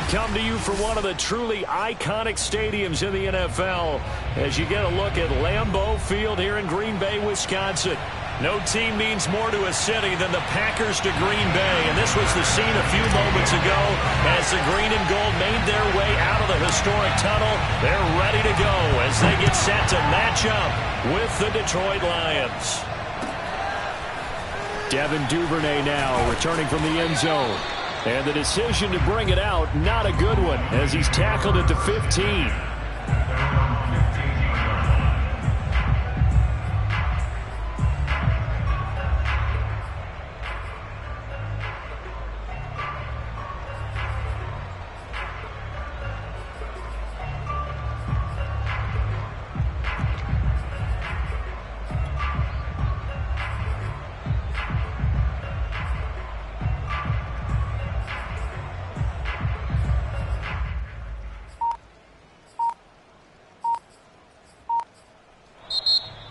come to you from one of the truly iconic stadiums in the NFL as you get a look at Lambeau Field here in Green Bay, Wisconsin. No team means more to a city than the Packers to Green Bay, and this was the scene a few moments ago as the green and gold made their way out of the historic tunnel. They're ready to go as they get set to match up with the Detroit Lions. Devin Duvernay now returning from the end zone. And the decision to bring it out, not a good one, as he's tackled at the 15.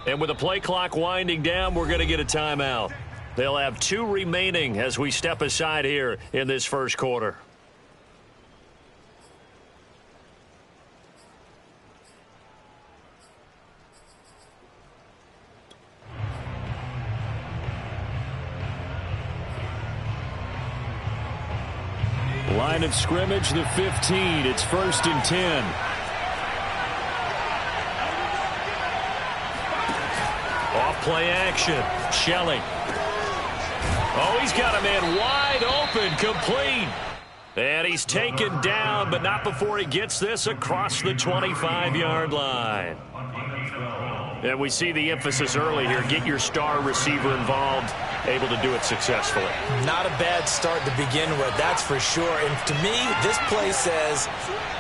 And with the play clock winding down, we're going to get a timeout. They'll have 2 remaining as we step aside here in this first quarter. Line of scrimmage, the 15. It's 1st and 10. Play action. Shelley. Oh, he's got a man wide open, complete. And he's taken down, but not before he gets this across the 25-yard line. And we see the emphasis early here. Get your star receiver involved, able to do it successfully. Not a bad start to begin with, that's for sure. And to me, this play says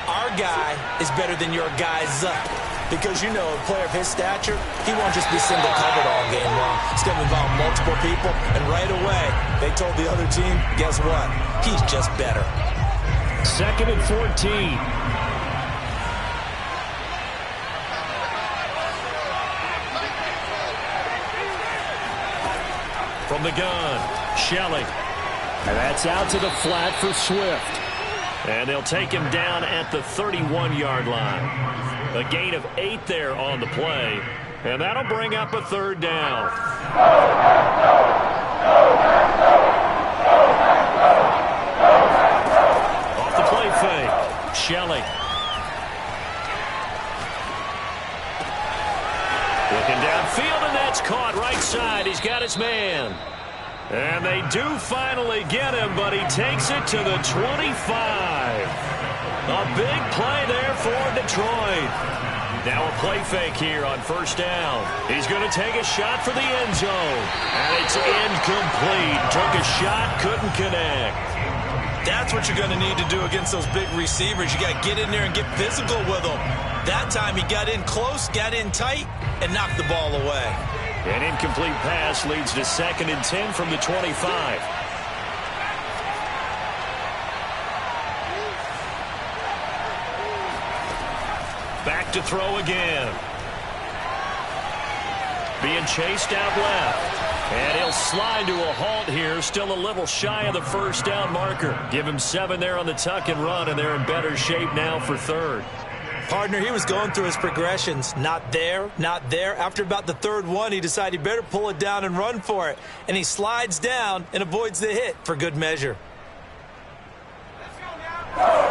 our guy is better than your guy's up. Because, you know, a player of his stature, he won't just be single covered all game long. It's going to involve multiple people, and right away, they told the other team, guess what? He's just better. 2nd and 14. From the gun, Shelley. And that's out to the flat for Swift. And they'll take him down at the 31-yard line. A gain of 8 there on the play, and that'll bring up a 3rd down. Off the play fake, Shelley. Looking downfield, and that's caught right side. He's got his man. And they do finally get him, but he takes it to the 25. A big play there for Detroit. Now a play fake here on 1st down. He's going to take a shot for the end zone. And it's incomplete. Took a shot, couldn't connect. That's what you're going to need to do against those big receivers. You got to get in there and get physical with them. That time he got in close, got in tight, and knocked the ball away. An incomplete pass leads to 2nd and 10 from the 25. Back to throw again. Being chased out left. And he'll slide to a halt here. Still a little shy of the 1st down marker. Give him 7 there on the tuck and run, and they're in better shape now for 3rd. Partner, he was going through his progressions. Not there, not there. After about the 3rd one, he decided he better pull it down and run for it. And he slides down and avoids the hit for good measure. Let's go now.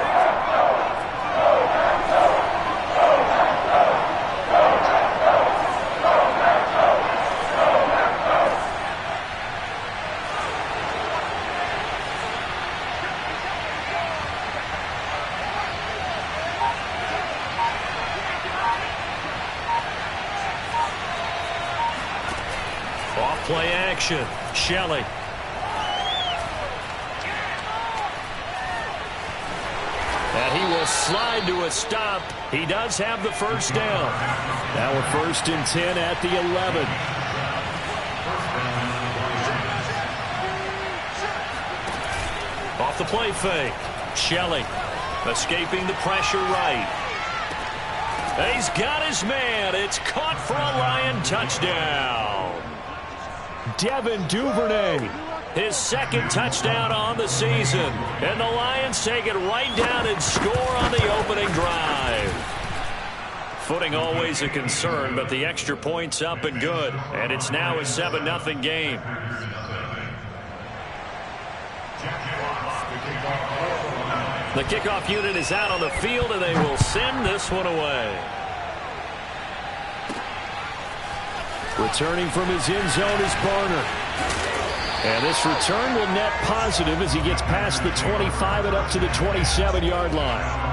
Play action. Shelley. And he will slide to a stop. He does have the 1st down. Now a 1st and 10 at the 11. Off the play fake. Shelley escaping the pressure right. And he's got his man. It's caught for a Lion touchdown. Devin Duvernay His second touchdown on the season. And the Lions take it right down and score on the opening drive. Footing always a concern, but the extra point's up and good. And it's now a 7-0 game. The kickoff unit is out on the field, and they will send this one away. Returning from his end zone is Barner. And this return will net positive as he gets past the 25 and up to the 27-yard line.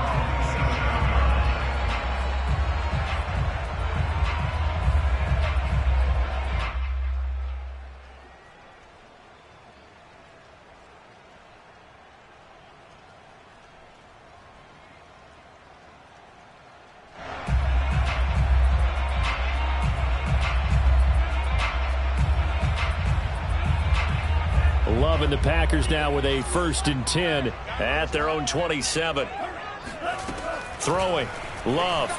Love and the Packers now with a 1st and 10 at their own 27. Throwing. Love.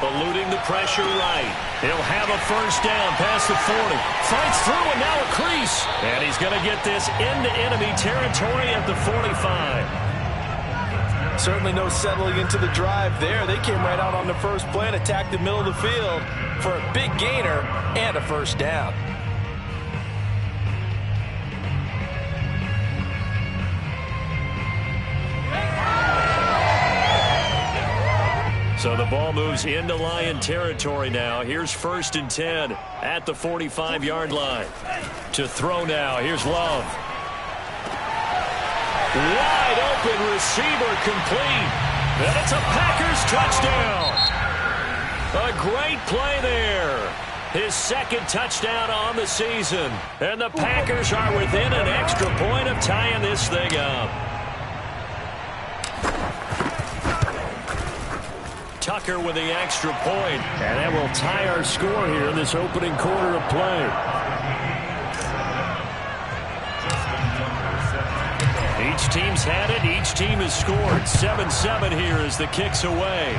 Eluding the pressure right. He'll have a 1st down past the 40. Fights through and now a crease. And he's going to get this into enemy territory at the 45. Certainly no settling into the drive there. They came right out on the first play and attacked the middle of the field for a big gainer and a 1st down. So the ball moves into Lion territory now. Here's 1st and 10 at the 45-yard line. To throw now. Here's Love. Wide open receiver complete. And it's a Packers touchdown. A great play there. His 2nd touchdown on the season. And the Packers are within an extra point of tying this thing up. Tucker with the extra point. And that will tie our score here in this opening quarter of play. Each team's had it. Each team has scored. 7-7 here as the kick's away.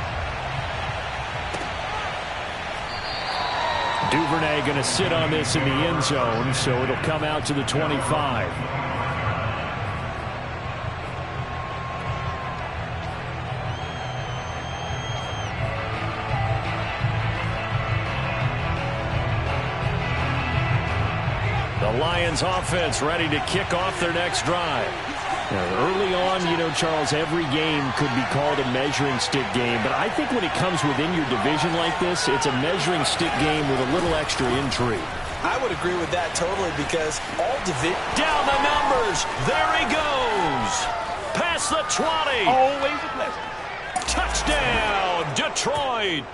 Duvernay going to sit on this in the end zone, so it'll come out to the 25. The Lions offense ready to kick off their next drive. Now, early on, Charles, every game could be called a measuring stick game. But I think when it comes within your division like this, it's a measuring stick game with a little extra intrigue. I would agree with that totally because all division... Down the numbers. There he goes. Past the 20. Always a pleasure. Touchdown, Detroit.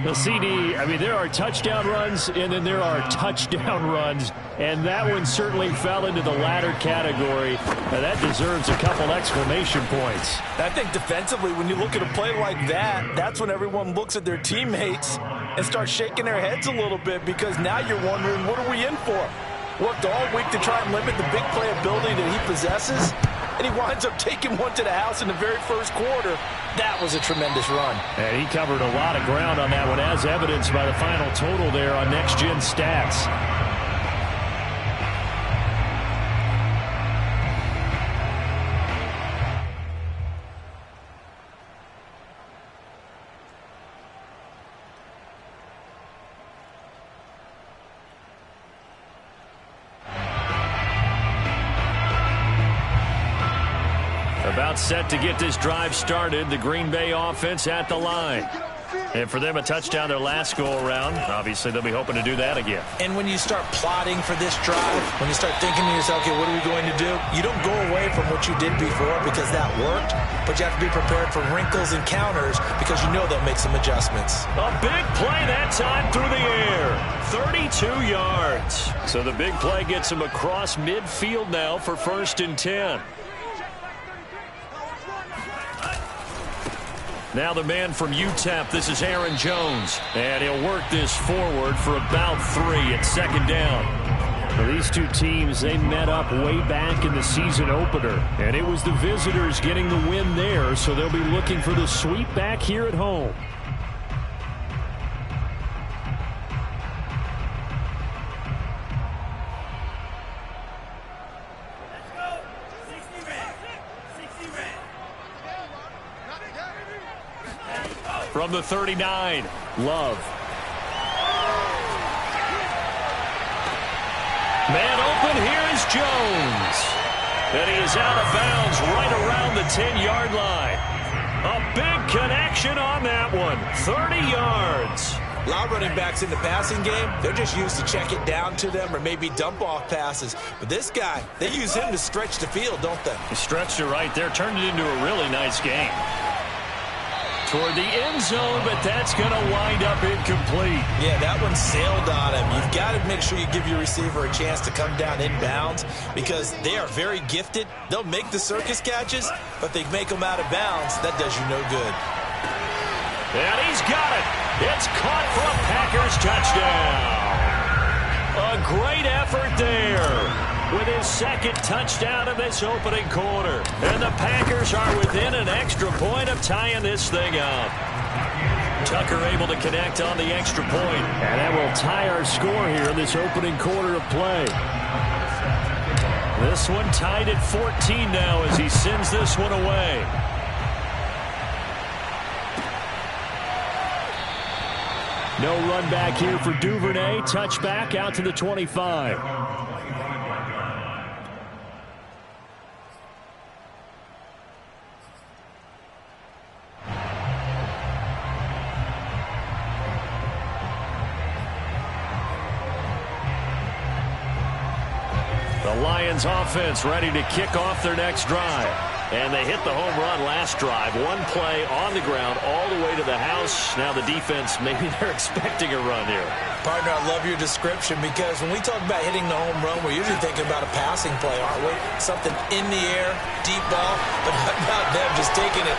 The CD, there are touchdown runs, and then there are touchdown runs, and that one certainly fell into the latter category. Now, that deserves a couple exclamation points. I think defensively, when you look at a play like that, that's when everyone looks at their teammates and starts shaking their heads a little bit because now you're wondering, what are we in for? Worked all week to try and limit the big play ability that he possesses, and he winds up taking one to the house in the very first quarter. That was a tremendous run. And he covered a lot of ground on that one, as evidenced by the final total there on Next Gen Stats. About set to get this drive started. The Green Bay offense at the line. And for them, a touchdown their last go-around. Obviously, they'll be hoping to do that again. And when you start plotting for this drive, when you start thinking to yourself, okay, what are we going to do? You don't go away from what you did before because that worked, but you have to be prepared for wrinkles and counters because you know they'll make some adjustments. A big play that time through the air. 32 yards. So the big play gets him across midfield now for 1st and 10. Now the man from UTEP, this is Aaron Jones. And he'll work this forward for about 3 at 2nd down. Well, these two teams, they met up way back in the season opener. And it was the visitors getting the win there, so they'll be looking for the sweep back here at home. from the 39. Love. Man open, here is Jones. And he is out of bounds right around the 10-yard line. A big connection on that one. 30 yards. A lot of running backs in the passing game, they're just used to check it down to them or maybe dump off passes. But this guy, they use him to stretch the field, don't they? He stretched it right there, turned it into a really nice game. Toward the end zone, but that's going to wind up incomplete. Yeah, that one sailed on him. You've got to make sure you give your receiver a chance to come down inbounds because they are very gifted. They'll make the circus catches, but they make them out of bounds. That does you no good. And he's got it. It's caught for a Packers touchdown. A great effort there with his second touchdown of this opening quarter. And the Packers are within an extra point of tying this thing up. Tucker able to connect on the extra point. And that will tie our score here in this opening quarter of play. This one tied at 14 now as he sends this one away. No run back here for Duvernay. Touchback out to the 25. The Lions offense ready to kick off their next drive. And they hit the home run last drive. One play on the ground all the way to the house. Now the defense, maybe they're expecting a run here. Partner, I love your description because when we talk about hitting the home run, we're usually thinking about a passing play, aren't we? Something in the air, deep ball. But how about them just taking it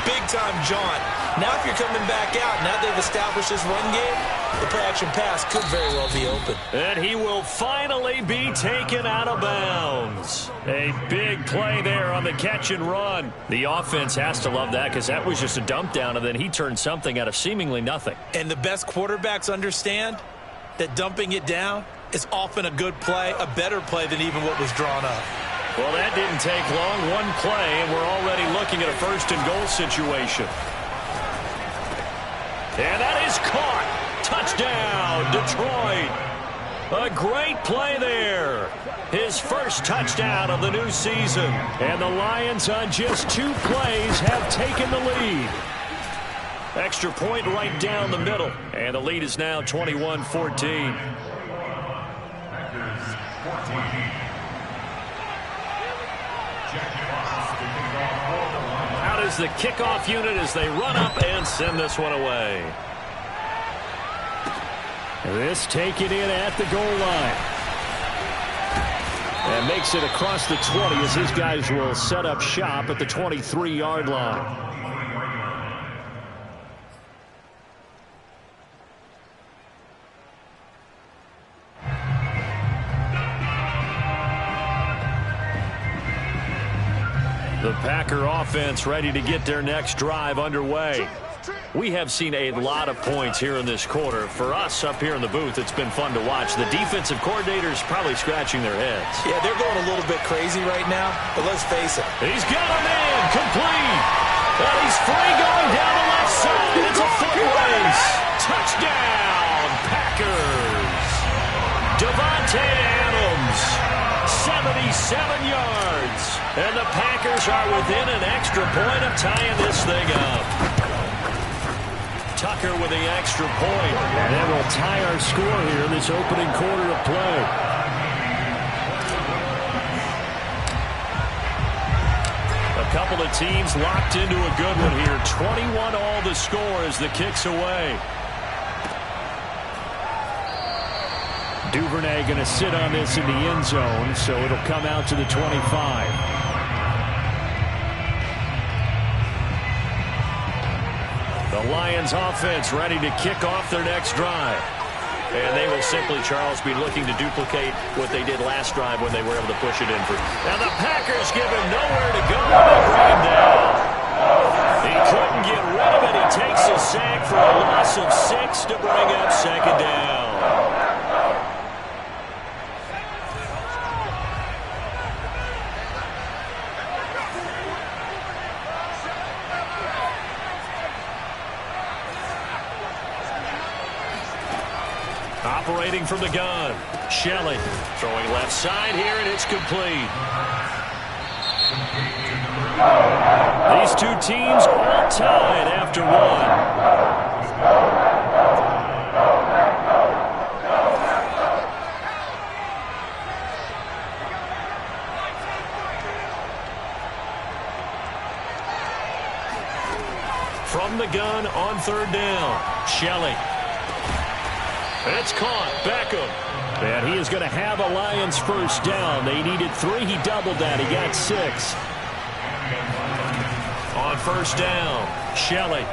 big-time jaunt? Now if you're coming back out, now they've established this run game, the play-action pass could very well be open. And he will finally be taken out of bounds. A big play there on the catch and run. The offense has to love that because that was just a dump down, and then he turned something out of seemingly nothing. And the best quarterbacks understand that dumping it down is often a good play, a better play than even what was drawn up. Well, that didn't take long. One play, and we're already looking at a first-and-goal situation. And that is caught. Touchdown, Detroit. A great play there. His first touchdown of the new season. And the Lions on just 2 plays have taken the lead. Extra point right down the middle. And the lead is now 21-14. Out is the kickoff unit as they run up and send this one away. This taken in at the goal line. And makes it across the 20 as his guys will set up shop at the 23-yard line. The Packer offense ready to get their next drive underway. We have seen a lot of points here in this quarter. For us up here in the booth, it's been fun to watch. The defensive coordinators probably scratching their heads. Yeah, they're going a little bit crazy right now, but let's face it. He's got a man complete. And he's free going down the left side. It's a foot race. Touchdown, Packers. Devontae Adams, 77 yards. And the Packers are within an extra point of tying this thing up. Tucker with the extra point. And that will tie our score here in this opening quarter of play. A couple of teams locked into a good one here. 21-all the score as the kick's away. Duvernay going to sit on this in the end zone, so it'll come out to the 25. The Lions offense ready to kick off their next drive. And they will simply, Charles, be looking to duplicate what they did last drive when they were able to push it in for. Now the Packers give him nowhere to go. They bring him down. He couldn't get rid of it. He takes a sack for a loss of 6 to bring up second down. operating from the gun. Shelley throwing left side here, and it's complete. These two teams all tied after one. From the gun on third down, Shelley. It's caught. Beckham. And he is going to have a Lions first down. They needed 3. He doubled that. He got 6. On first down, Shelley.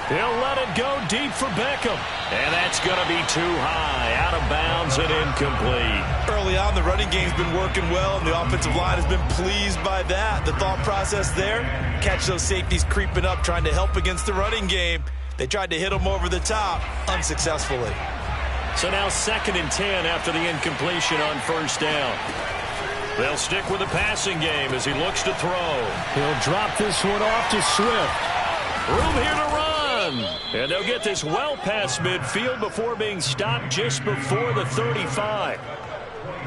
He'll let it go deep for Beckham. And that's going to be too high. Out of bounds and incomplete. Early on, the running game's been working well, and the offensive line has been pleased by that. The thought process there, catch those safeties creeping up, trying to help against the running game. They tried to hit them over the top, unsuccessfully. So now 2nd and 10 after the incompletion on first down. They'll stick with the passing game as he looks to throw. He'll drop this one off to Swift. Room here to run. And they'll get this well past midfield before being stopped just before the 35.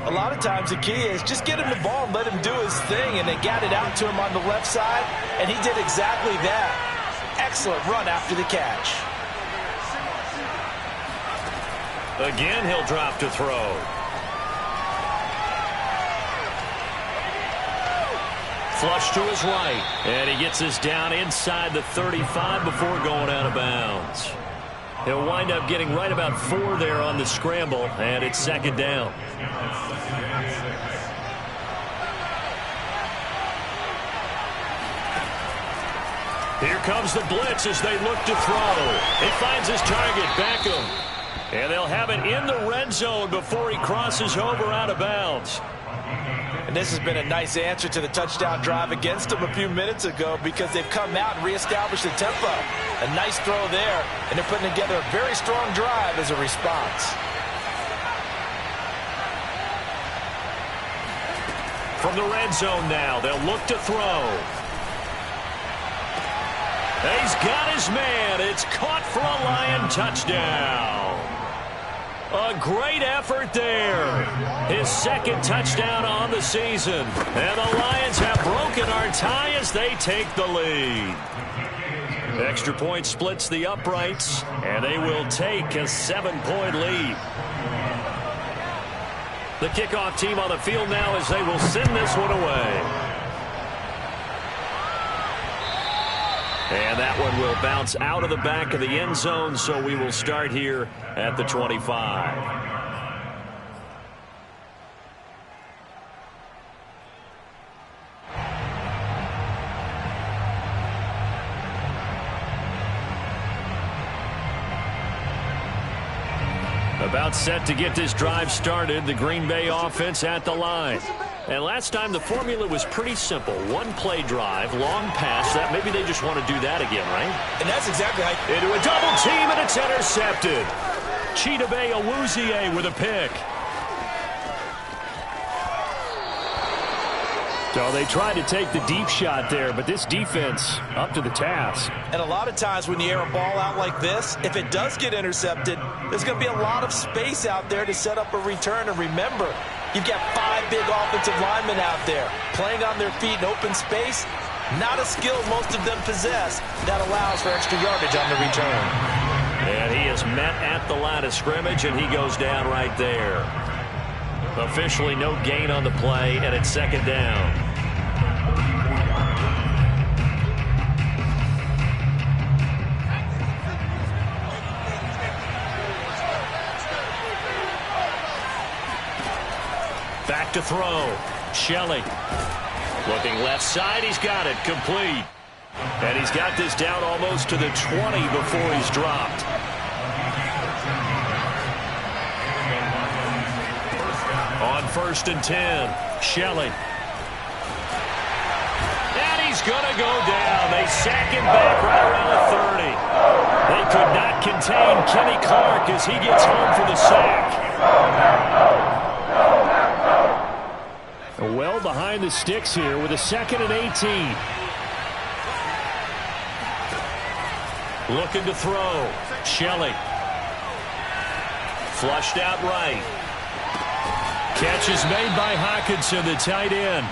A lot of times the key is just get him the ball and let him do his thing, and they got it out to him on the left side, and he did exactly that. Excellent run after the catch. Again, he'll drop to throw. Flush to his right. And he gets this down inside the 35 before going out of bounds. He'll wind up getting right about 4 there on the scramble, and it's 2nd down. Here comes the blitz as they look to throw. He finds his target, Beckham. And they'll have it in the red zone before he crosses over out of bounds. And this has been a nice answer to the touchdown drive against them a few minutes ago, because they've come out and reestablished the tempo. A nice throw there, and they're putting together a very strong drive as a response. From the red zone now, they'll look to throw. He's got his man. It's caught for a Lion touchdown. A great effort there. His 2nd touchdown on the season. And the Lions have broken our tie as they take the lead. Extra point splits the uprights, and they will take a 7-point lead. The kickoff team on the field now as they will send this one away. And that one will bounce out of the back of the end zone, so we will start here at the 25. About set to get this drive started, the Green Bay offense at the line. And last time the formula was pretty simple. 1-play drive, long pass. That maybe they just want to do that again, right? And that's exactly how... Into a double team, and it's intercepted. Chidobe Awuzie with a pick. So they tried to take the deep shot there, but this defense up to the task. And a lot of times when you air a ball out like this, if it does get intercepted, there's going to be a lot of space out there to set up a return. And remember, you've got 5 big offensive linemen out there playing on their feet in open space. Not a skill most of them possess. That allows for extra yardage on the return. And he is met at the line of scrimmage, and he goes down right there. Officially no gain on the play, and it's 2nd down. Back to throw. Shelley. Looking left side. He's got it. Complete. And he's got this down almost to the 20 before he's dropped. On 1st and 10. Shelley. And he's going to go down. They sack him back right around the 30. They could not contain Kenny Clark as he gets home for the sack. Well behind the sticks here with a 2nd and 18. Looking to throw. Shelley. Flushed out right. Catch is made by Hockenson, the tight end.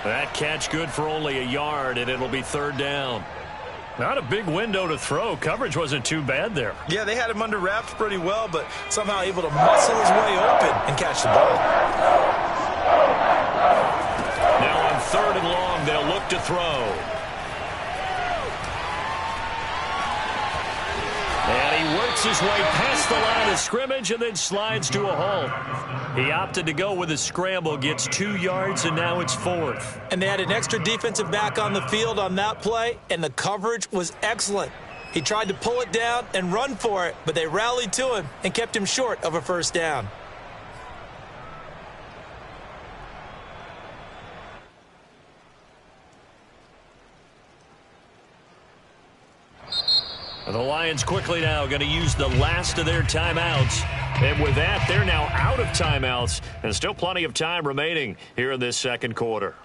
That catch good for only a yard, and it'll be third down. Not a big window to throw. Coverage wasn't too bad there. Yeah, they had him under wraps pretty well, but somehow able to muscle his way open and catch the ball. Now on third and long, they'll look to throw. And he works his way past the line of scrimmage and then slides to a halt. He opted to go with a scramble, gets 2 yards, and now it's fourth. And they had an extra defensive back on the field on that play, and the coverage was excellent. He tried to pull it down and run for it, but they rallied to him and kept him short of a first down. The Lions quickly now going to use the last of their timeouts. And with that, they're now out of timeouts. And still plenty of time remaining here in this second quarter.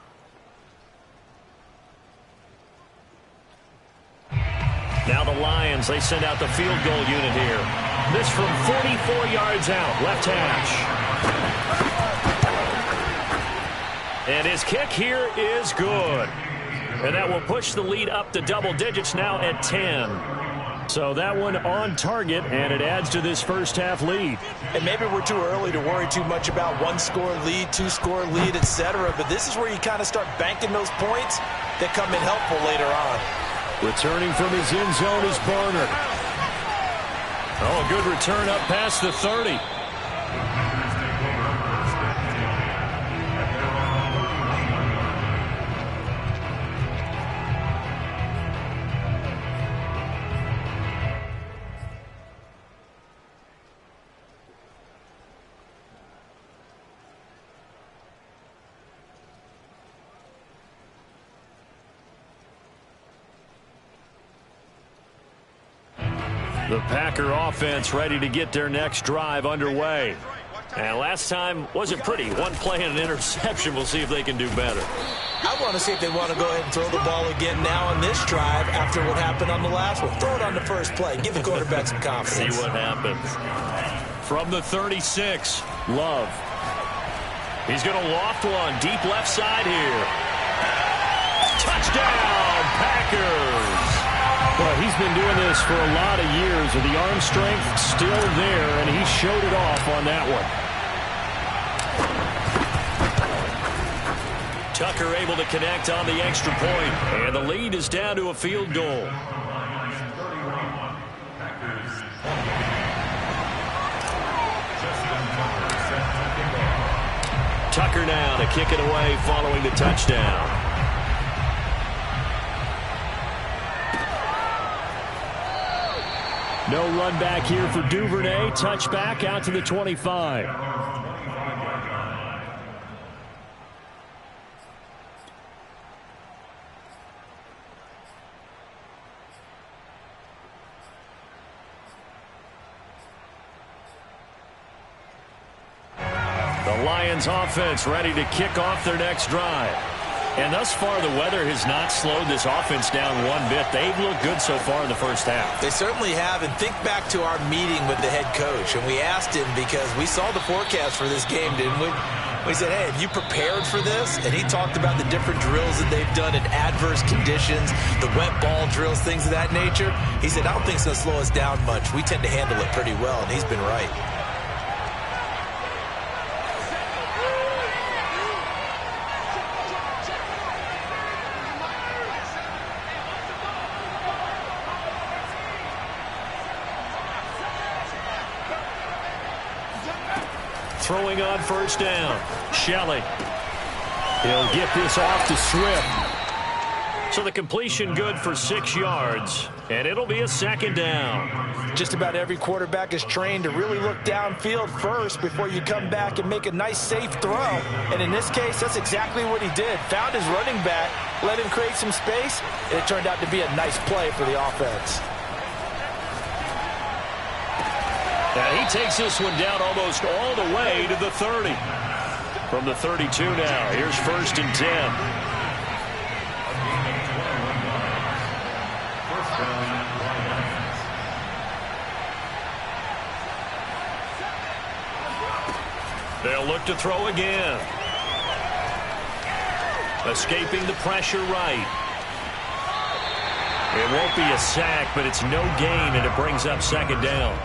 Now the Lions, they send out the field goal unit here. This from 44 yards out, left hash. And his kick here is good. And that will push the lead up to double digits now at 10. So that one on target, and it adds to this first half lead. And maybe we're too early to worry too much about 1-score lead, 2-score lead, etc. But this is where you kind of start banking those points that come in helpful later on. Returning from his end zone is Barner. Oh, a good return up past the 30. The Packer offense ready to get their next drive underway. And last time wasn't pretty. One play and an interception. We'll see if they can do better. I want to see if they want to go ahead and throw the ball again now on this drive after what happened on the last one. Throw it on the first play. Give the quarterback some confidence. See what happens. From the 36, Love. He's going to loft one deep left side here. Touchdown, Packers. Well, he's been doing this for a lot of years, and the arm strength still there, and he showed it off on that one. Tucker able to connect on the extra point, and the lead is down to a field goal. Tucker now to kick it away following the touchdown. No run back here for Duvernay. Touchback out to the 25. The Lions offense ready to kick off their next drive. And thus far, the weather has not slowed this offense down one bit. They've looked good so far in the first half. They certainly have. And think back to our meeting with the head coach. And we asked him because we saw the forecast for this game, didn't we? We said, hey, have you prepared for this? And he talked about the different drills that they've done in adverse conditions, the wet ball drills, things of that nature. He said, I don't think it's going to slow us down much. We tend to handle it pretty well, and he's been right. Throwing on first down. Shelley. He'll get this off to Swift. So the completion good for 6 yards. And it'll be a second down. Just about every quarterback is trained to really look downfield first before you come back and make a nice, safe throw. And in this case, that's exactly what he did. Found his running back, let him create some space, and it turned out to be a nice play for the offense. And he takes this one down almost all the way to the 30. From the 32 now, here's 1st and 10. They'll look to throw again. Escaping the pressure right. It won't be a sack, but it's no gain, and it brings up second down.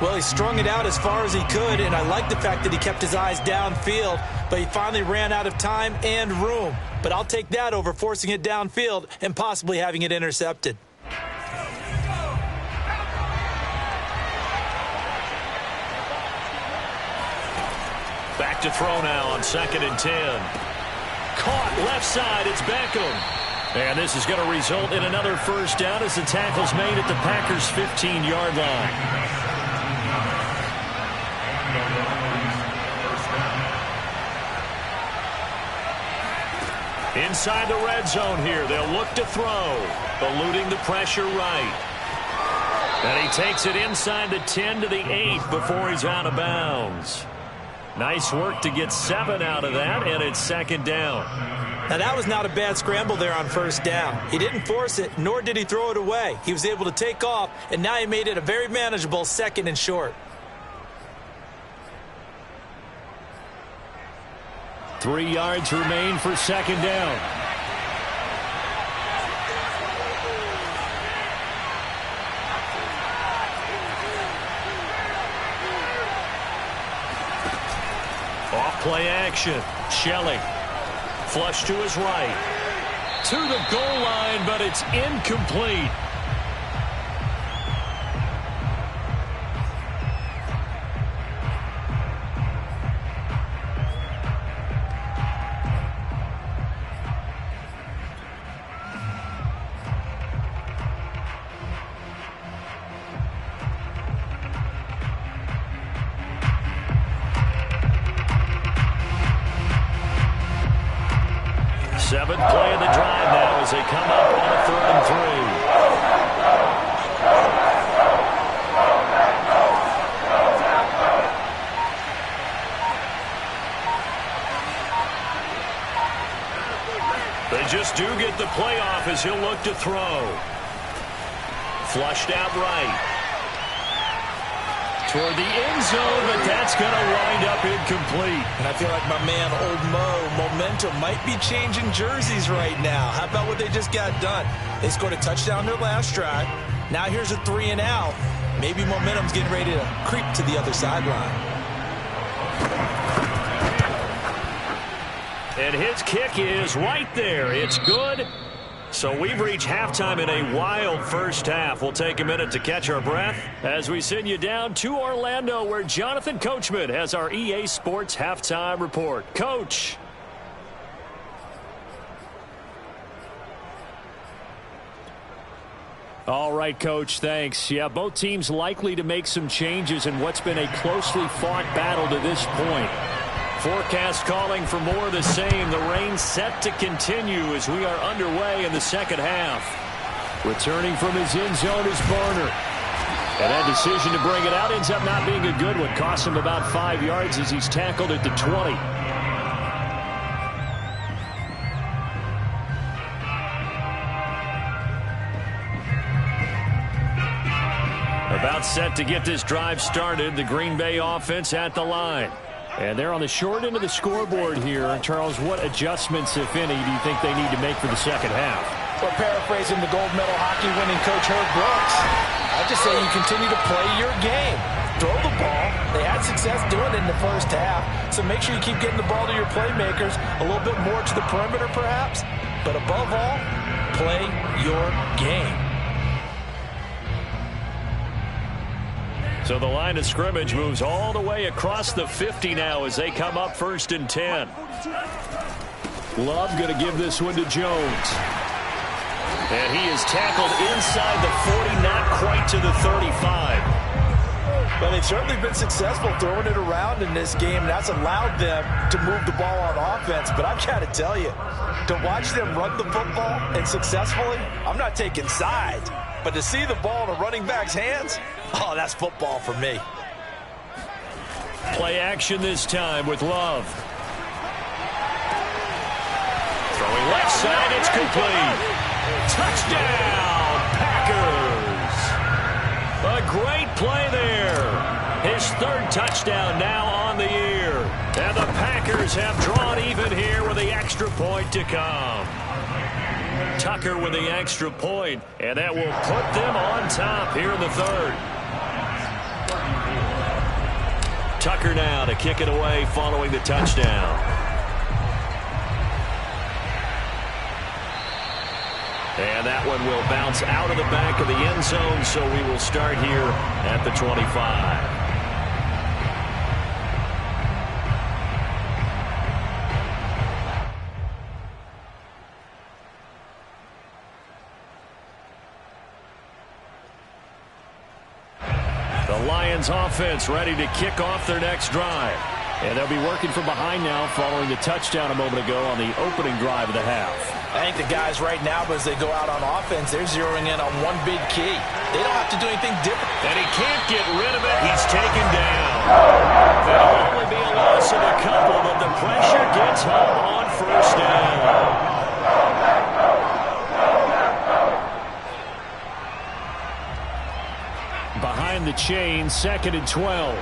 Well, he strung it out as far as he could, and I like the fact that he kept his eyes downfield, but he finally ran out of time and room. But I'll take that over forcing it downfield and possibly having it intercepted. Back to throw now on 2nd and 10. Caught left side, it's Beckham. And this is going to result in another first down as the tackle's made at the Packers' 15-yard line. Inside the red zone here, they'll look to throw, eluding the pressure right. And he takes it inside the 10 to the 8 before he's out of bounds. Nice work to get 7 out of that, and it's second down. Now, that was not a bad scramble there on first down. He didn't force it, nor did he throw it away. He was able to take off, and now he made it a very manageable 2nd and short. 3 yards remain for second down. Off play action. Shelley. Flush to his right. To the goal line, but it's incomplete. Seventh play of the drive now as they come up on a 3rd and 3. They just do get the playoff as he'll look to throw. Flushed out right. Toward the end zone, but that's going to wind up incomplete. And I feel like my man, Old Mo, momentum might be changing jerseys right now. How about what they just got done? They scored a touchdown their last drive. Now here's a 3 and out. Maybe momentum's getting ready to creep to the other sideline. And his kick is right there. It's good. So we've reached halftime in a wild first half. We'll take a minute to catch our breath as we send you down to Orlando, where Jonathan Coachman has our EA Sports halftime report. Coach. All right, Coach, thanks. Yeah, both teams likely to make some changes in what's been a closely fought battle to this point. Forecast calling for more of the same. The rain set to continue as we are underway in the second half. Returning from his end zone is Barner. And that decision to bring it out ends up not being a good one. Costs him about 5 yards as he's tackled at the 20. About set to get this drive started. The Green Bay offense at the line. And they're on the short end of the scoreboard here. Charles, what adjustments, if any, do you think they need to make for the second half? Well, paraphrasing the gold medal hockey winning coach Herb Brooks, I just say you continue to play your game. Throw the ball. They had success doing it in the first half, so make sure you keep getting the ball to your playmakers, a little bit more to the perimeter perhaps, but above all, play your game. So the line of scrimmage moves all the way across the 50 now as they come up 1st and 10. Love going to give this one to Jones. And he is tackled inside the 40, not quite to the 35. Well, they've certainly been successful throwing it around in this game. That's allowed them to move the ball on offense. But I've got to tell you, to watch them run the football and successfully, I'm not taking sides. But to see the ball in a running back's hands, oh, that's football for me. Play action this time with Love. Throwing left side, it's complete. Touchdown, Packers. A great play there. His 3rd touchdown now on the year. Packers have drawn even here with the extra point to come. Tucker with the extra point, and that will put them on top here in the third. Tucker now to kick it away following the touchdown. And that one will bounce out of the back of the end zone, so we will start here at the 25. The Lions offense ready to kick off their next drive. And they'll be working from behind now following the touchdown a moment ago on the opening drive of the half. I think the guys right now, as they go out on offense, they're zeroing in on one big key. They don't have to do anything different. And he can't get rid of it. He's taken down. That'll only be a loss of a couple, but the pressure gets home on first down. Behind the chain, 2nd and 12.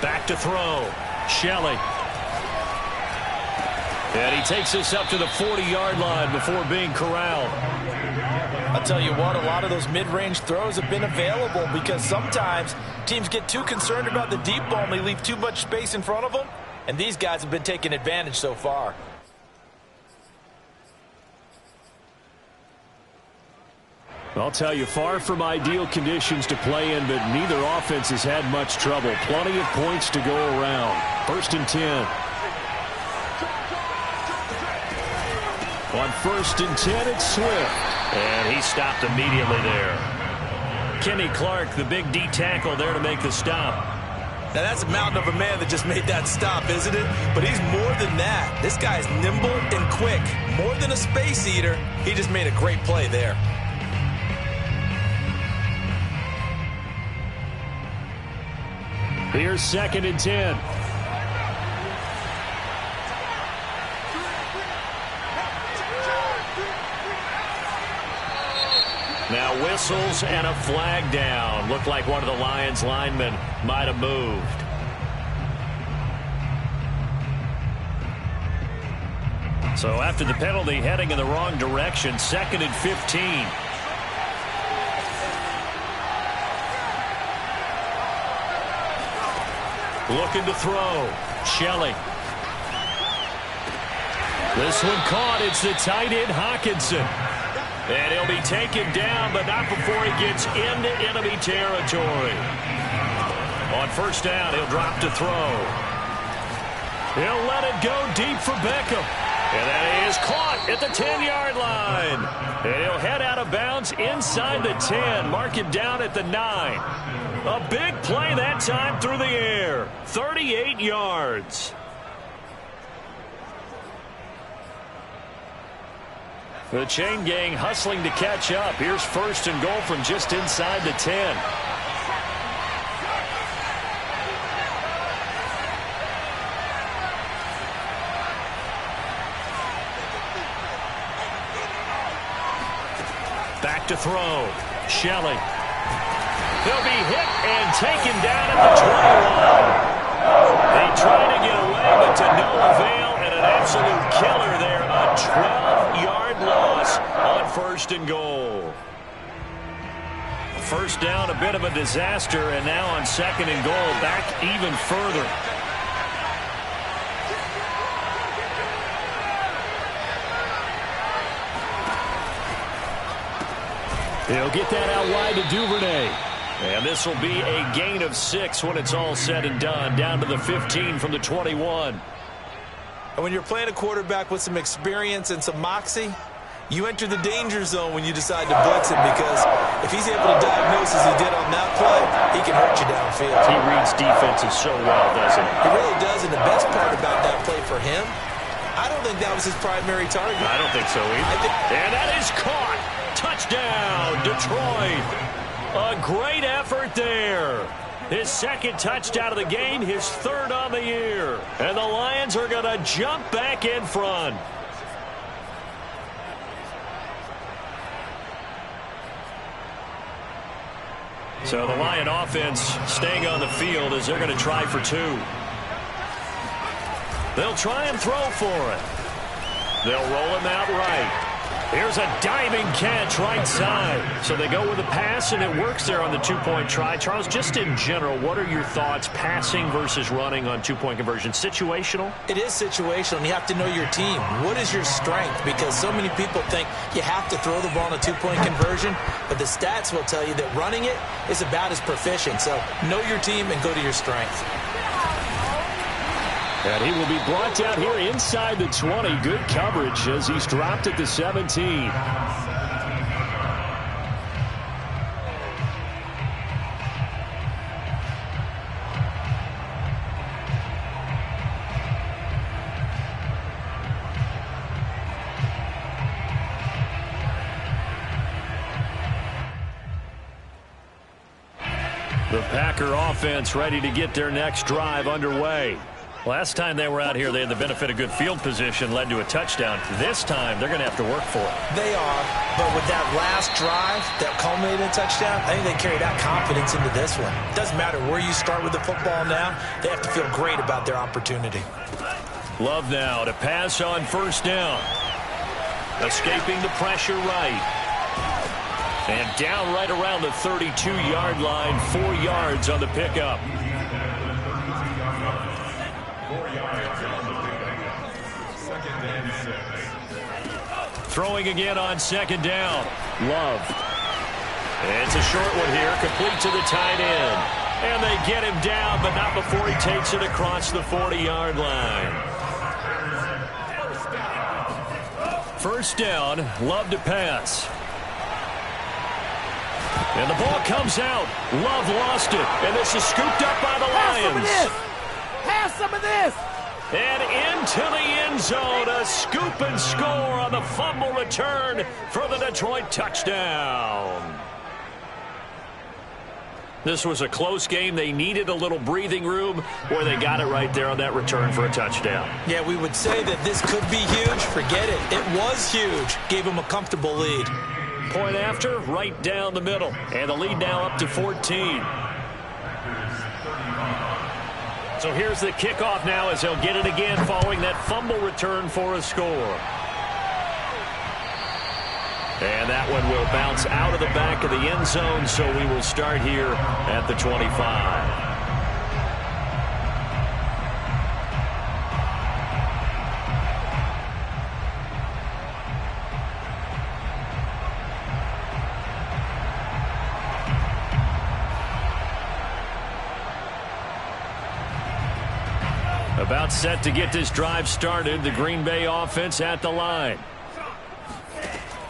Back to throw. Shelley. And he takes this up to the 40-yard line before being corralled. I'll tell you what, a lot of those mid-range throws have been available because sometimes teams get too concerned about the deep ball and they leave too much space in front of them. And these guys have been taking advantage so far. I'll tell you, far from ideal conditions to play in, but neither offense has had much trouble. Plenty of points to go around. 1st and 10. On 1st and 10, it's Swift. And he stopped immediately there. Kenny Clark, the big D tackle there to make the stop. Now, that's a mountain of a man that just made that stop, isn't it? But he's more than that. This guy's nimble and quick. More than a space eater. He just made a great play there. Here's 2nd and 10. Now whistles and a flag down. Looked like one of the Lions linemen might have moved. So after the penalty, heading in the wrong direction, 2nd and 15. Looking to throw. Shelley. This one caught. It's the tight end, Hawkinson. And he'll be taken down, but not before he gets into enemy territory. On 1st down, he'll drop to throw. He'll let it go deep for Beckham. And that is caught at the 10-yard line. And he'll head out of bounds inside the 10. Mark it down at the 9. A big play that time through the air. 38 yards. The chain gang hustling to catch up. Here's 1st and goal from just inside the 10. Back to throw. Shelley. He'll be hit and taken down at the 21. They tried to get away, but to no avail, and an absolute killer there. A 12-yard loss on 1st and goal. 1st down, a bit of a disaster, and now on 2nd and goal, back even further. He'll get that out wide to Duvernay. And this will be a gain of 6 when it's all said and done. Down to the 15 from the 21. And when you're playing a quarterback with some experience and some moxie, you enter the danger zone when you decide to blitz him, because if he's able to diagnose as he did on that play, he can hurt you downfield. He reads defenses so well, doesn't he? He really does, and the best part about that play for him, I don't think that was his primary target. I don't think so either. And that is caught. Touchdown, Detroit. A great effort there. His 2nd touchdown of the game, his 3rd on the year. And the Lions are going to jump back in front. So the Lion offense staying on the field as they're going to try for 2. They'll try and throw for it. They'll roll him out right. Here's a diving catch right side. So they go with a pass, and it works there on the 2-point try. Charles, just in general, what are your thoughts passing versus running on 2-point conversion? Situational? It is situational, and you have to know your team. What is your strength? Because so many people think you have to throw the ball on a 2-point conversion, but the stats will tell you that running it is about as proficient. So know your team and go to your strength. And he will be brought down here inside the 20. Good coverage as he's dropped at the 17. The Packer offense ready to get their next drive underway. Last time they were out here, they had the benefit of good field position, led to a touchdown. This time, they're going to have to work for it. They are, but with that last drive that culminated in a touchdown, I think they carry that confidence into this one. Doesn't matter where you start with the football now, they have to feel great about their opportunity. Love now to pass on first down. Escaping the pressure right. And down right around the 32-yard line, 4 yards on the pickup. Throwing again on second down. Love. It's a short one here, complete to the tight end. And they get him down, but not before he takes it across the 40-yard line. First down, Love to pass. And the ball comes out. Love lost it, and this is scooped up by the Lions. Have some of this! And into the end zone, a scoop and score on the fumble return for the Detroit touchdown. This was a close game. They needed a little breathing room, where they got it right there on that return for a touchdown. Yeah, we would say that this could be huge. Forget it. It was huge. Gave them a comfortable lead. Point after, right down the middle. And the lead now up to 14. So here's the kickoff now as he'll get it again following that fumble return for a score. And that one will bounce out of the back of the end zone, so we will start here at the 25. About set to get this drive started. The Green Bay offense at the line.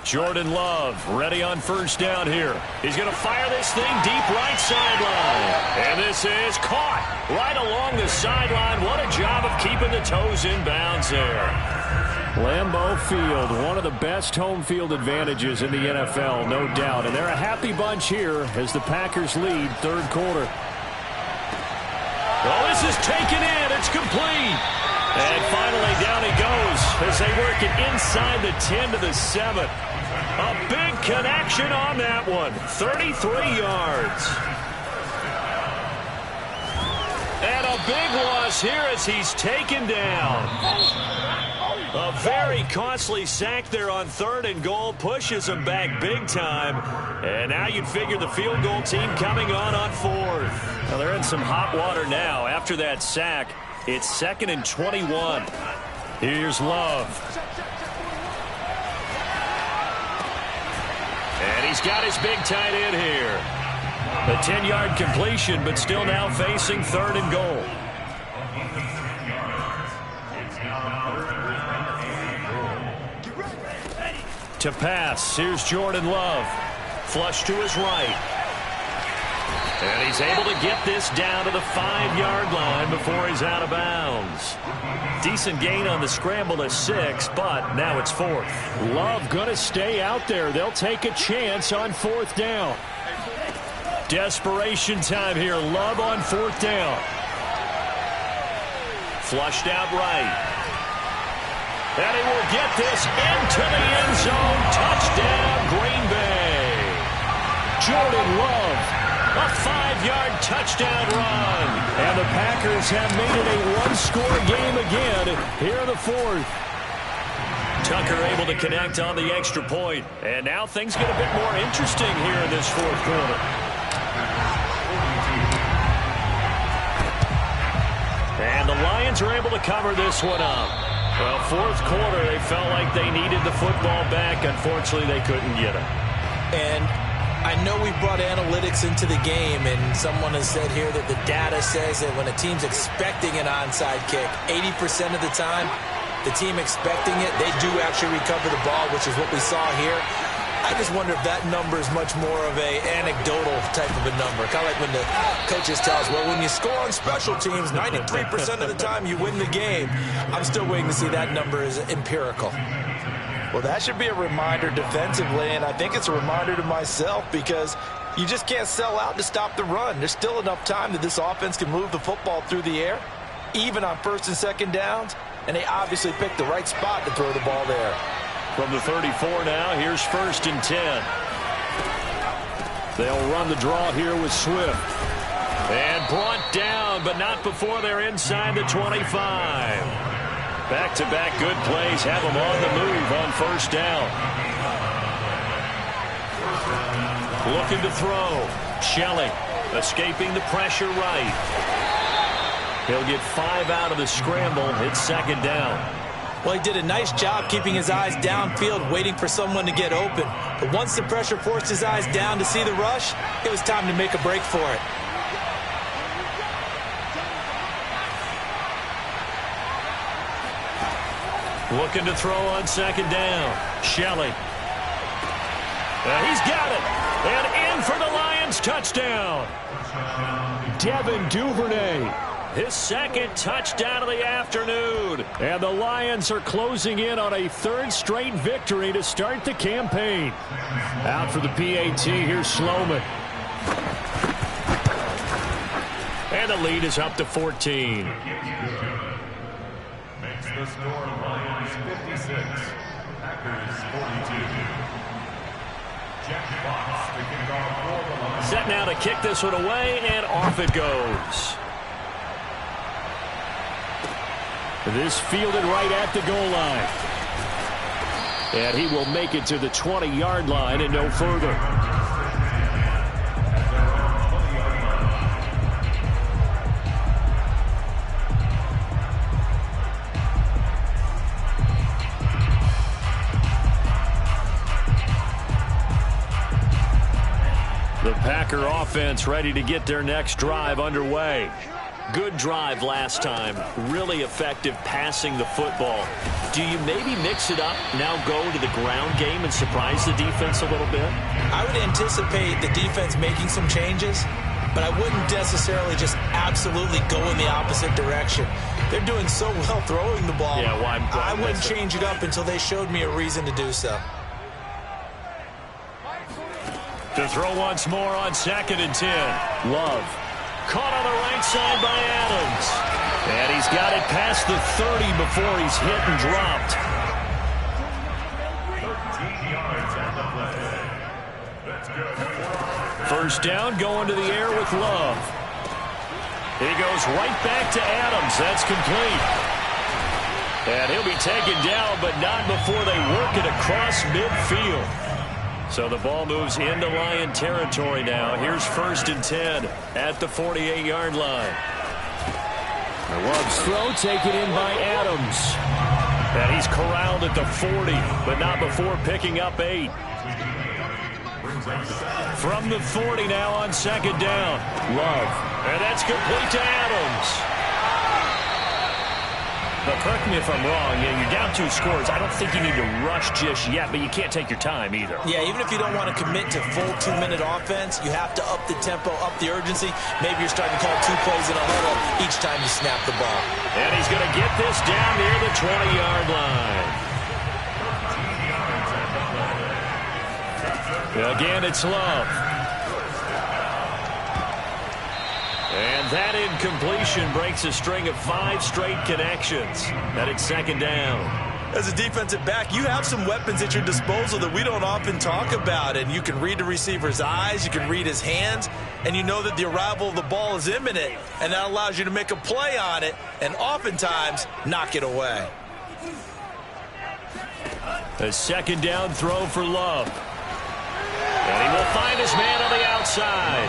Jordan Love ready on first down here. He's going to fire this thing deep right sideline. And this is caught right along the sideline. What a job of keeping the toes in bounds there. Lambeau Field, one of the best home field advantages in the NFL, no doubt. And they're a happy bunch here as the Packers lead third quarter. Oh, this is taken in. It's complete. And finally down he goes as they work it inside the 10 to the 7. A big connection on that one. 33 yards. And a big loss here as he's taken down. A very costly sack there on 3rd and goal. Pushes him back big time. And now you'd figure the field goal team coming on 4th. Well, they're in some hot water now. After that sack, it's 2nd and 21. Here's Love. And he's got his big tight end here. A 10-yard completion, but still now facing 3rd and goal. To pass, here's Jordan Love. Flush to his right. And he's able to get this down to the 5-yard line before he's out of bounds. Decent gain on the scramble to 6, but now it's 4th. Love going to stay out there. They'll take a chance on 4th down. Desperation time here. Love on 4th down. Flushed out right. And he will get this into the end zone. Touchdown, Green Bay. Jordan Love A 5-yard touchdown run. And the Packers have made it a one-score game again here in the fourth. Tucker able to connect on the extra point. And now things get a bit more interesting here in this fourth quarter. And the Lions are able to cover this one up. Well, fourth quarter, they felt like they needed the football back. Unfortunately, they couldn't get it. And I know we brought analytics into the game, and someone has said here that the data says that when a team's expecting an onside kick, 80% of the time, the team expecting it, they do actually recover the ball, which is what we saw here. I just wonder if that number is much more of a anecdotal type of a number. Kind of like when the coaches tell us, well, when you score on special teams, 93% of the time you win the game. I'm still waiting to see that number is empirical. Well, that should be a reminder defensively, and I think it's a reminder to myself because you just can't sell out to stop the run. There's still enough time that this offense can move the football through the air, even on first and second downs, and they obviously picked the right spot to throw the ball there. From the 34 now, here's 1st and 10. They'll run the draw here with Swift. And brought down, but not before they're inside the 25. Back-to-back good plays have them on the move on first down. Looking to throw. Shelley escaping the pressure right. He'll get 5 out of the scramble. It's second down. Well, he did a nice job keeping his eyes downfield, waiting for someone to get open. But once the pressure forced his eyes down to see the rush, it was time to make a break for it. Looking to throw on second down. Shelley. He's got it. And in for the Lions touchdown. Devin Duvernay. His second touchdown of the afternoon. And the Lions are closing in on a 3rd straight victory to start the campaign. Out for the PAT, here's Sloman. And the lead is up to 14. Makes the score Lions 56, Packers 42. Jack Fox picking off for the Lions. Set now to kick this one away, and off it goes. This fielded right at the goal line. And he will make it to the 20-yard line and no further. The Packer offense ready to get their next drive underway. Good drive last time. Really effective passing the football. Do you maybe mix it up, now go to the ground game and surprise the defense a little bit? I would anticipate the defense making some changes, but I wouldn't necessarily just absolutely go in the opposite direction. They're doing so well throwing the ball. Yeah, well, I wouldn't change it up until they showed me a reason to do so. To throw once more on 2nd and 10. Love. Caught on the right side by Adams. And he's got it past the 30 before he's hit and dropped. 13 yards on the play. That's good. First down, going to the air with Love. He goes right back to Adams. That's complete. And he'll be taken down, but not before they work it across midfield. So the ball moves into Lion territory now. Here's 1st and 10 at the 48-yard line. Love's throw taken in by Adams. And he's corralled at the 40, but not before picking up 8. From the 40 now on 2nd down. Love. And that's complete to Adams. But correct me if I'm wrong, you're down 2 scores. I don't think you need to rush just yet, but you can't take your time either. Yeah, even if you don't want to commit to full 2-minute offense, you have to up the tempo, up the urgency. Maybe you're starting to call 2 plays in a huddle each time you snap the ball. And he's going to get this down near the 20-yard line. Again, it's Love. And that incompletion breaks a string of 5 straight connections. And it's 2nd down. As a defensive back, you have some weapons at your disposal that we don't often talk about. And you can read the receiver's eyes, you can read his hands, and you know that the arrival of the ball is imminent. And that allows you to make a play on it and oftentimes knock it away. A second down throw for Love. And he will find his man on the outside.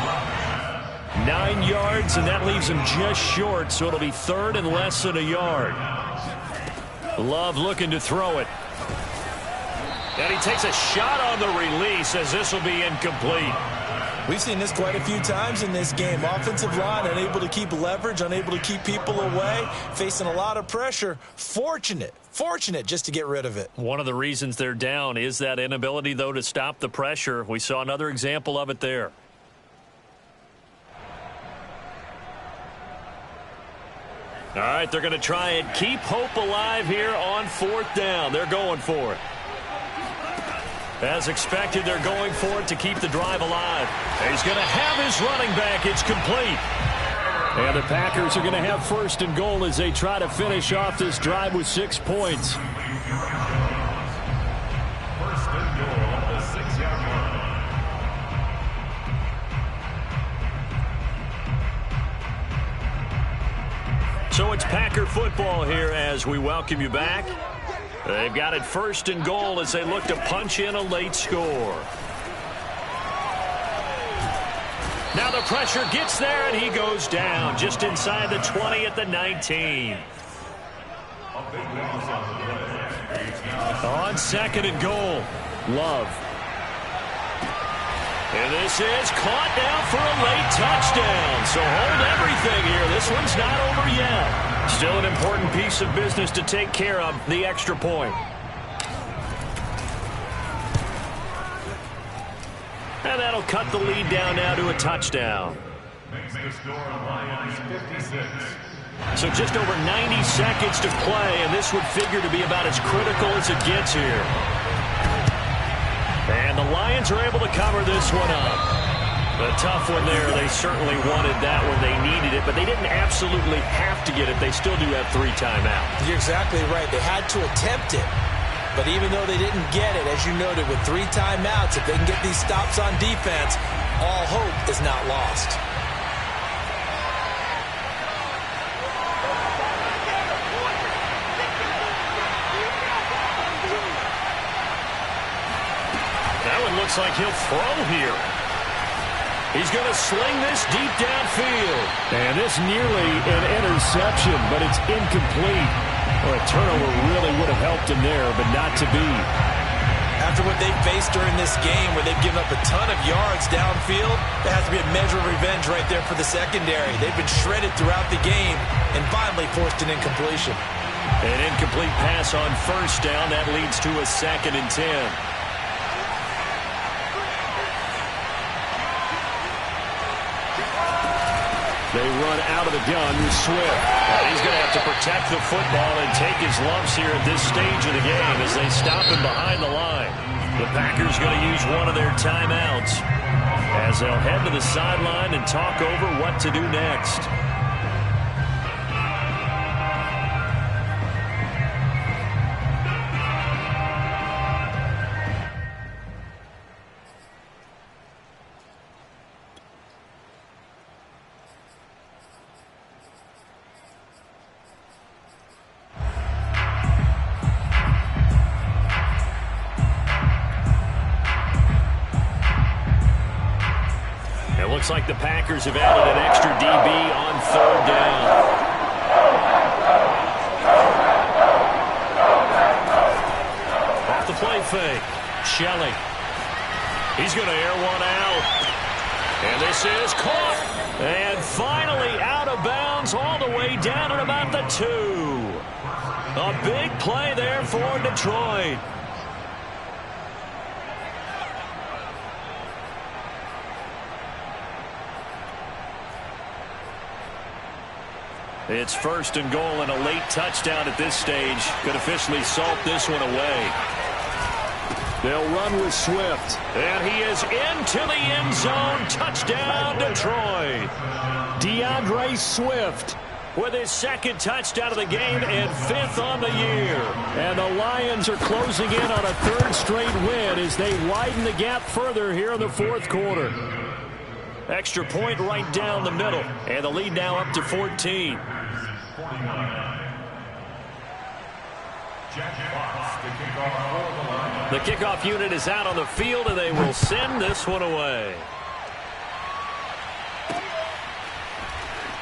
9 yards, and that leaves him just short, so it'll be third and less than a yard. Love looking to throw it. And he takes a shot on the release as this will be incomplete. We've seen this quite a few times in this game. Offensive line unable to keep leverage, unable to keep people away, facing a lot of pressure. Fortunate just to get rid of it. One of the reasons they're down is that inability, though, to stop the pressure. We saw another example of it there. All right, they're going to try and keep hope alive here on fourth down. They're going for it. As expected, they're going for it to keep the drive alive. He's going to have his running back. It's complete. And the Packers are going to have first and goal as they try to finish off this drive with 6 points. First and goal on the 6-yard line. So it's Packer football here as we welcome you back. They've got it first and goal as they look to punch in a late score. Now the pressure gets there, and he goes down just inside the 20 at the 19. On second and goal, Love. And this is caught down for a late touchdown. So hold everything here. This one's not over yet. Still an important piece of business to take care of, the extra point. And that'll cut the lead down now to a touchdown. Makes the score Lions 56. So just over 90 seconds to play, and this would figure to be about as critical as it gets here. And the Lions are able to cover this one up. A tough one there. They certainly wanted that when they needed it, but they didn't absolutely have to get it. They still do have 3 timeouts. You're exactly right. They had to attempt it. But even though they didn't get it, as you noted, with 3 timeouts, if they can get these stops on defense, all hope is not lost. That one looks like he'll throw here. He's going to sling this deep downfield. And this nearly an interception, but it's incomplete. Well, a turnover really would have helped him there, but not to be. After what they've faced during this game, where they've given up a ton of yards downfield, there has to be a measure of revenge right there for the secondary. They've been shredded throughout the game and finally forced an incompletion. An incomplete pass on first down. That leads to a 2nd and 10. They run out of the gun with Swift. And he's going to have to protect the football and take his lumps here at this stage of the game as they stop him behind the line. The Packers going to use one of their timeouts as they'll head to the sideline and talk over what to do next. Looks like the Packers have added an extra DB on 3rd down. Off the play fake. Shelley. He's going to air one out. And this is caught. And finally out of bounds all the way down at about the 2. A big play there for Detroit. It's first and goal, and a late touchdown at this stage could officially salt this one away. They'll run with Swift, and he is into the end zone. Touchdown, Detroit. DeAndre Swift with his second touchdown of the game and 5th on the year. And the Lions are closing in on a 3rd straight win as they widen the gap further here in the 4th quarter. Extra point right down the middle, and the lead now up to 14. The kickoff unit is out on the field, and they will send this one away.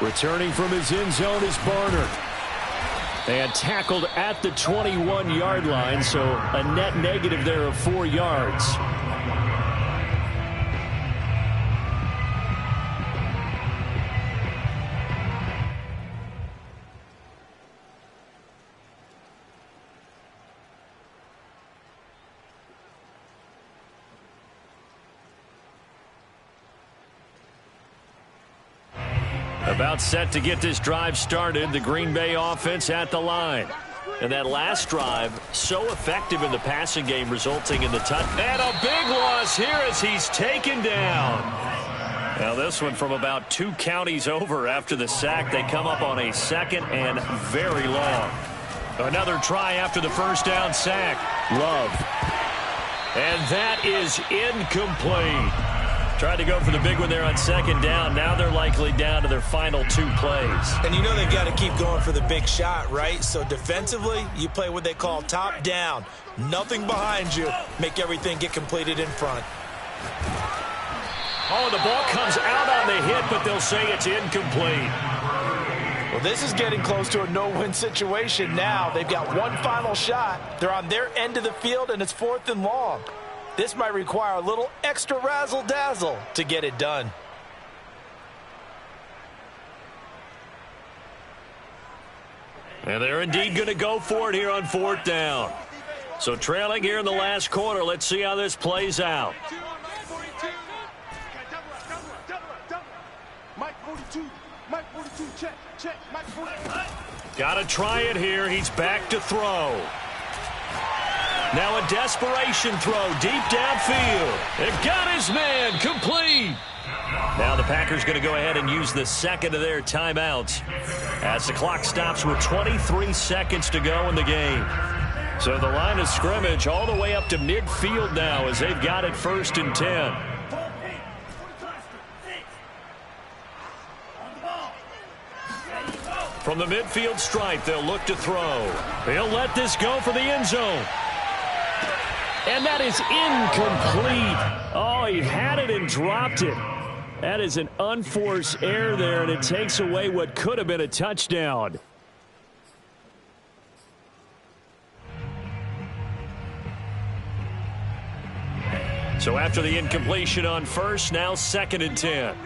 Returning from his end zone is Barner. And tackled at the 21-yard line, so a net negative there of 4 yards. About set to get this drive started, the Green Bay offense at the line. And that last drive, so effective in the passing game, resulting in the touchdown. And a big loss here as he's taken down. Now this one from about 2 counties over after the sack. They come up on a 2nd and very long. Another try after the first down sack. Love. And that is incomplete. Tried to go for the big one there on 2nd down. Now they're likely down to their final 2 plays. And you know they've got to keep going for the big shot, right? So defensively, you play what they call top down. Nothing behind you. Make everything get completed in front. Oh, the ball comes out on the hit, but they'll say it's incomplete. Well, this is getting close to a no-win situation now. They've got one final shot. They're on their end of the field, and it's 4th and long. This might require a little extra razzle-dazzle to get it done. And they're indeed going to go for it here on 4th down. So trailing here in the last quarter. Let's see how this plays out. Got to try it here. He's back to throw. Now a desperation throw deep downfield. It got his man complete. Now the Packers going to go ahead and use the 2nd of their timeouts as the clock stops with 23 seconds to go in the game. So the line of scrimmage all the way up to midfield now as they've got it 1st and 10. From the midfield stripe, they'll look to throw. They'll let this go for the end zone. And that is incomplete. Oh, he had it and dropped it. That is an unforced error there, and it takes away what could have been a touchdown. So after the incompletion on 1st, now 2nd and 10.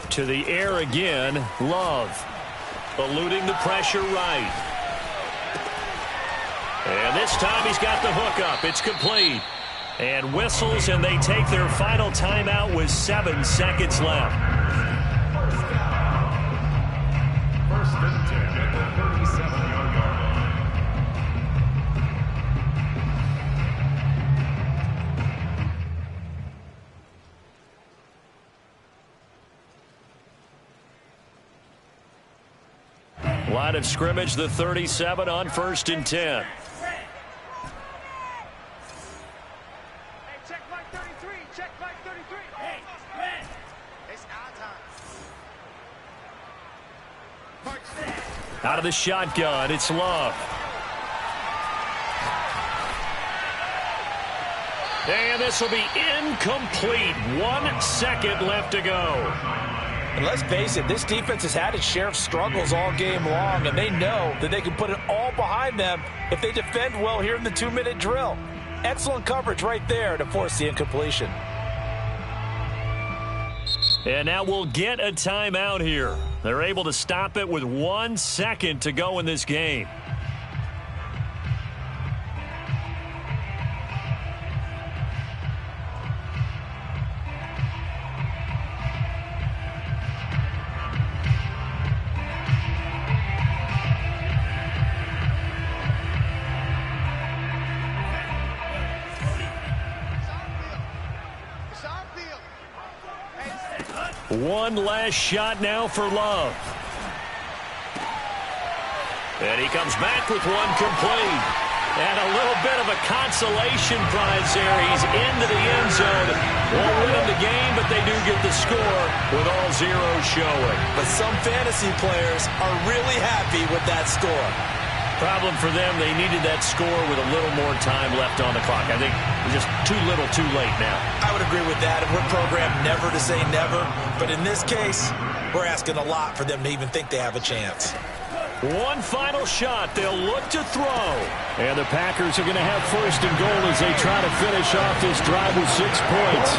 To the air again, Love. Eluding the pressure right. And this time he's got the hook up. It's complete. And whistles, and they take their final timeout with 7 seconds left. 1st and 10 at the 37-yard line. Line of scrimmage, the 37 on 1st and 10. Check Mike 33. Check Mike 33. Hey, man. It's our time. Out of the shotgun, it's Love. And this will be incomplete. 1 second left to go. And let's face it, this defense has had its share of struggles all game long, and they know that they can put it all behind them if they defend well here in the 2-minute drill. Excellent coverage right there to force the incompletion. And now we'll get a timeout here. They're able to stop it with 1 second to go in this game. One last shot now for Love. And he comes back with one complete. And a little bit of a consolation prize there. He's into the end zone. Won't win them the game, but they do get the score with all zeros showing. But some fantasy players are really happy with that score. Problem for them, they needed that score with a little more time left on the clock. I think just too little too late now. I would agree with that. And we're programmed never to say never. But in this case, we're asking a lot for them to even think they have a chance. One final shot. They'll look to throw. And the Packers are going to have first and goal as they try to finish off this drive with 6 points.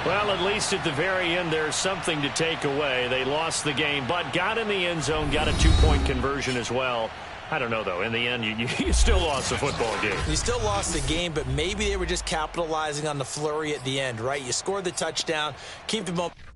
Well, at least at the very end, there's something to take away. They lost the game, but got in the end zone, got a 2-point conversion as well. I don't know, though. In the end, you still lost the football game. You still lost the game, but maybe they were just capitalizing on the flurry at the end, right? You scored the touchdown, keep the momentum.